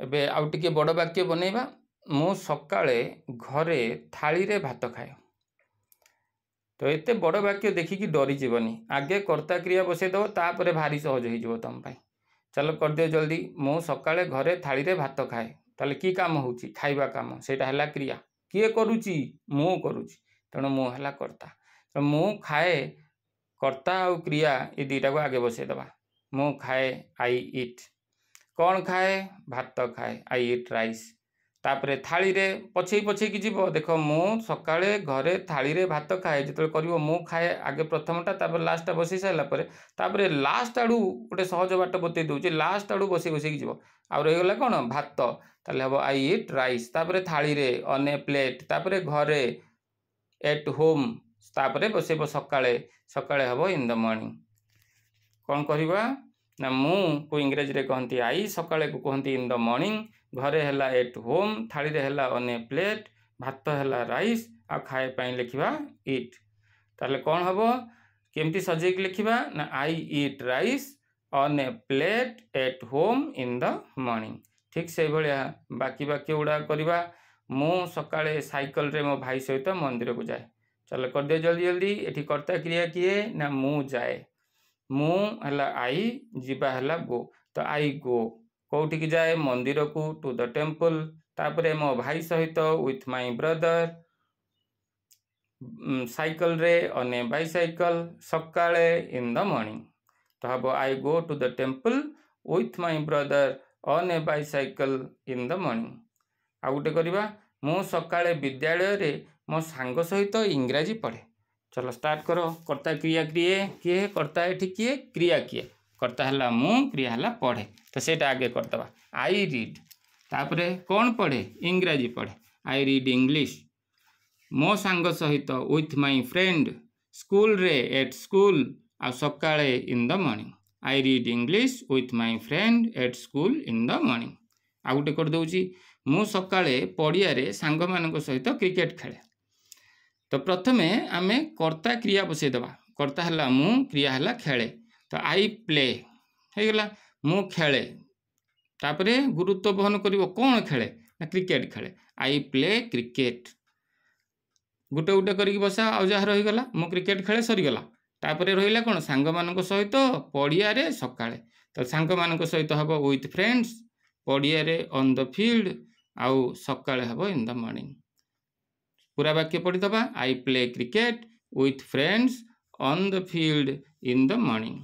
एबे आउ टिके बड़ वाक्य बनैबा मु सकाळे घरे थाली रे भात खाए। तो एते बड़ वाक्य देखिकी डरी जीवनी आगे कर्ता क्रिया बसई दो तापर भारी सहज हो तुम पाई। चलो कर दियो जल्दी मु सकाळे घरे थाली रे भात खाए ताले की काम होउची खाइबा काम सेटा हला क्रिया किए करूची मु करूची तेणु मु हला कर्ता। तो मु खाए कर्ता और क्रिया ये दुईटा को आगे बसई दबा मु खाए आई इट कौन खाए भात खाए आई इट राइस तापरे थाली रे पछे पछे की जीव देख मु सकाळे घरे थाली रे भात खाए जिते करिवो मु खाए आगे प्रथमटा तापर लास्ट बसई सारा पर तापरे लास्ट आड़ू गोटे सहज बाट बतई दूचे लास्ट आड़ू बसई बसई जीव आ रहीगला कौन भात ताले हम आई इट राइस तापरे थाली रे ऑन ए प्लेट तापरे घरे एट होम तापरे बसईब सकाळे सकाळे हम इन द मॉर्निंग कौन करवा ना मु को इंग्रेजी रे कहती आई सकाळे को कहती इन द मॉर्निंग घरे हैला एट होम थाली रे हैला ऑन ए प्लेट भात हैला राइस आ खाए पाई लिखिबा इट ताले कौन हबो केमती सजेक लिखिबा ना I eat rice on a plate at home in the morning. ठीक से भलिया बाकी बाकी उड़ा करवा मु सकाळे साइकिल रे मो भाई सहित मंदिर को जाए। चलो कर दे जल्दी जल्दी एठी कर्ता क्रिया किए ना मु जाए मु हला आई जीवा हला गो तो आई गो कौटी की जाए मंदिर को टू द टेम्पल तापरे मो भाई सहित विथ माय ब्रदर साइकिल रे ऑन ए बाइसाइकल सकाळे इन द मॉर्निंग तो हम I go to the temple with my brother on a bicycle in the morning. आ गोटे करवा मु सकाळे विद्यालय रे मो सांग सहित इंग्राजी पढ़े। चलो स्टार्ट करो कर्ता क्रिया क्रिए किए कर्ता एठी किए क्रिया किए कर्ता हला मु क्रिया हला पढ़े तो सेटा आगे करदबा आई रीड तापरे कौन पढ़े इंग्राजी पढ़े आई रीड इंग्लिश मो सांग सहित विथ माय फ्रेंड स्कूल रे एट स्कूल आ सकाळे in the morning I read English with my friend at school in the morning. आ गोटे कर दउची मु सकाळे पड़िया रे सांग मानक सहित क्रिकेट खेले। तो प्रथमे आमे कर्ता क्रिया बसई दबा कर्ता हला मु क्रिया हला खेले तो आई प्ले हो गला मु खेले तापरे गुरुत्व बहन करिवो कौन खेले ना क्रिकेट खेले आई प्ले क्रिकेट गुटे गुटे करिक बसा आ जहा रही गला मु क्रिकेट खेले सरीगला तापरे रहिला कौन सांग मानक सहित पड़िया रे सकाळे तो सांग मानक सहित हबो विथ फ्रेंड्स पड़िया रे ऑन द फील्ड आउ सकाळे हबो इन द मॉर्निंग। पूरा वाक्य पढ़ी दबा I play cricket with friends on the field in the morning.